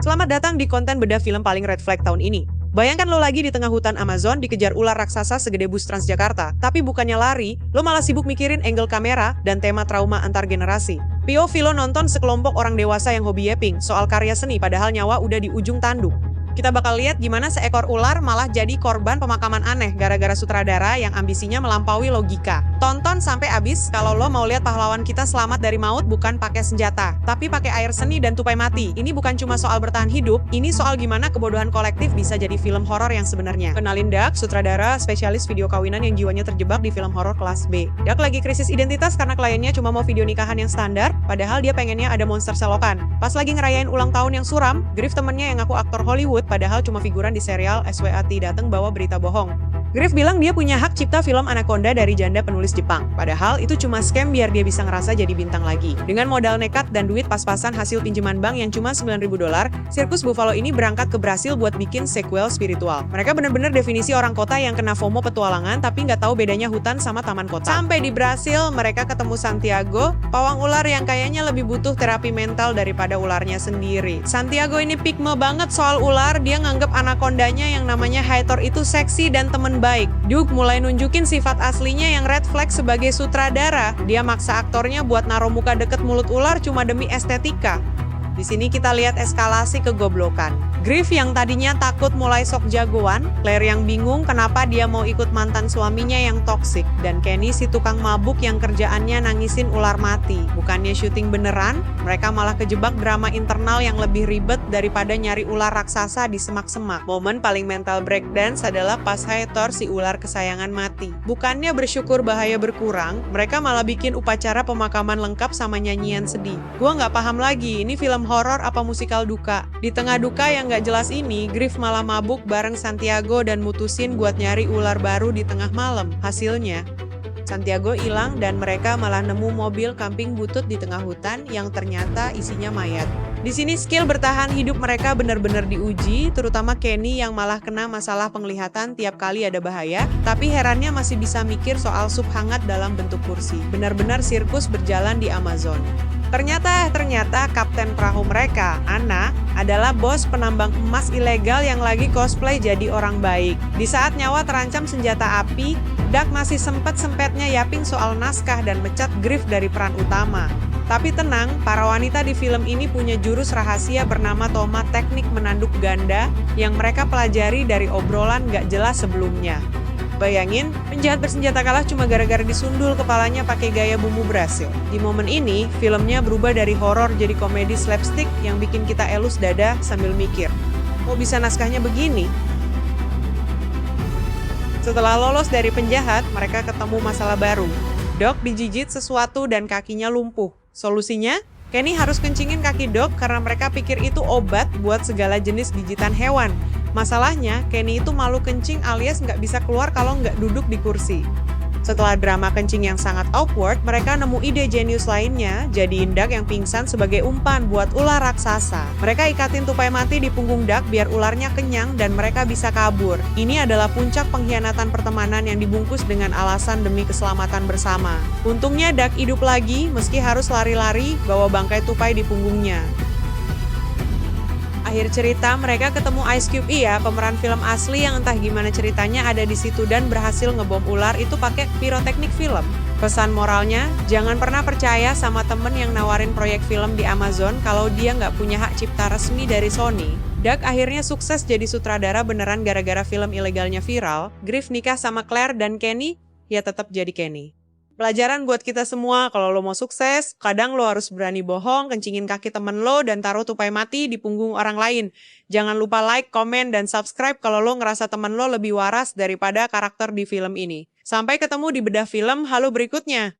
Selamat datang di konten bedah film paling red flag tahun ini. Bayangkan lo lagi di tengah hutan Amazon dikejar ular raksasa segede bus Transjakarta, tapi bukannya lari, lo malah sibuk mikirin angle kamera dan tema trauma antar generasi. POV lo nonton sekelompok orang dewasa yang hobi yapping soal karya seni padahal nyawa udah di ujung tanduk. Kita bakal lihat gimana seekor ular malah jadi korban pemakaman aneh gara-gara sutradara yang ambisinya melampaui logika. Tonton sampai habis kalau lo mau lihat pahlawan kita selamat dari maut bukan pakai senjata, tapi pakai air seni dan tupai mati. Ini bukan cuma soal bertahan hidup, ini soal gimana kebodohan kolektif bisa jadi film horor yang sebenarnya. Kenalin Dak, sutradara spesialis video kawinan yang jiwanya terjebak di film horor kelas B. Dak lagi krisis identitas karena kliennya cuma mau video nikahan yang standar, padahal dia pengennya ada monster selokan. Pas lagi ngerayain ulang tahun yang suram, Griff temennya yang ngaku aktor Hollywood padahal cuma figuran di serial SWAT dateng bawa berita bohong. Griff bilang dia punya hak cipta film Anaconda dari janda penulis Jepang. Padahal itu cuma scam biar dia bisa ngerasa jadi bintang lagi. Dengan modal nekat dan duit pas-pasan hasil pinjaman bank yang cuma $9.000, sirkus Buffalo ini berangkat ke Brasil buat bikin sequel spiritual. Mereka bener-bener definisi orang kota yang kena FOMO petualangan tapi nggak tahu bedanya hutan sama taman kota. Sampai di Brasil, mereka ketemu Santiago, pawang ular yang kayaknya lebih butuh terapi mental daripada ularnya sendiri. Santiago ini pikme banget soal ular, dia nganggep anakondanya yang namanya Hathor itu seksi dan temen baik. Duke mulai nunjukin sifat aslinya yang red flag sebagai sutradara. Dia maksa aktornya buat naruh muka deket mulut ular cuma demi estetika. Di sini kita lihat eskalasi kegoblokan. Griff yang tadinya takut mulai sok jagoan, Claire yang bingung kenapa dia mau ikut mantan suaminya yang toksik, dan Kenny si tukang mabuk yang kerjaannya nangisin ular mati. Bukannya syuting beneran, mereka malah kejebak drama internal yang lebih ribet daripada nyari ular raksasa di semak-semak. Momen paling mental breakdance adalah pas Hathor si ular kesayangan mati. Bukannya bersyukur bahaya berkurang, mereka malah bikin upacara pemakaman lengkap sama nyanyian sedih. Gua nggak paham lagi, ini film horor apa musikal duka. Di tengah duka yang gak jelas ini, Griff malah mabuk bareng Santiago dan mutusin buat nyari ular baru di tengah malam. Hasilnya, Santiago hilang dan mereka malah nemu mobil camping butut di tengah hutan yang ternyata isinya mayat. Di sini skill bertahan hidup mereka benar-benar diuji, terutama Kenny yang malah kena masalah penglihatan tiap kali ada bahaya, tapi herannya masih bisa mikir soal sup hangat dalam bentuk kursi. Benar-benar sirkus berjalan di Amazon. Ternyata kapten perahu mereka, Anna, adalah bos penambang emas ilegal yang lagi cosplay jadi orang baik. Di saat nyawa terancam senjata api, Dak masih sempet-sempetnya yapping soal naskah dan mecat Griff dari peran utama. Tapi tenang, para wanita di film ini punya jurus rahasia bernama Toma teknik menanduk ganda yang mereka pelajari dari obrolan gak jelas sebelumnya. Bayangin, penjahat bersenjata kalah cuma gara-gara disundul kepalanya pakai gaya bumbu Brasil. Di momen ini, filmnya berubah dari horor jadi komedi slapstick yang bikin kita elus dada sambil mikir, kok bisa naskahnya begini? Setelah lolos dari penjahat, mereka ketemu masalah baru. Doc digigit sesuatu dan kakinya lumpuh. Solusinya? Kenny harus kencingin kaki Doc karena mereka pikir itu obat buat segala jenis gigitan hewan. Masalahnya, Kenny itu malu kencing alias nggak bisa keluar kalau nggak duduk di kursi. Setelah drama kencing yang sangat awkward, mereka nemu ide jenius lainnya, jadiin Dak yang pingsan sebagai umpan buat ular raksasa. Mereka ikatin tupai mati di punggung Dak biar ularnya kenyang dan mereka bisa kabur. Ini adalah puncak pengkhianatan pertemanan yang dibungkus dengan alasan demi keselamatan bersama. Untungnya Dak hidup lagi meski harus lari-lari bawa bangkai tupai di punggungnya. Akhir cerita, mereka ketemu Ice Cube pemeran film asli yang entah gimana ceritanya ada di situ dan berhasil ngebom ular itu pakai piroteknik film. Pesan moralnya, jangan pernah percaya sama temen yang nawarin proyek film di Amazon kalau dia nggak punya hak cipta resmi dari Sony. Dak akhirnya sukses jadi sutradara beneran gara-gara film ilegalnya viral. Griff nikah sama Claire dan Kenny, ya tetap jadi Kenny. Pelajaran buat kita semua, kalau lo mau sukses, kadang lo harus berani bohong, kencingin kaki temen lo, dan taruh tupai mati di punggung orang lain. Jangan lupa like, komen, dan subscribe kalau lo ngerasa temen lo lebih waras daripada karakter di film ini. Sampai ketemu di bedah film halo berikutnya.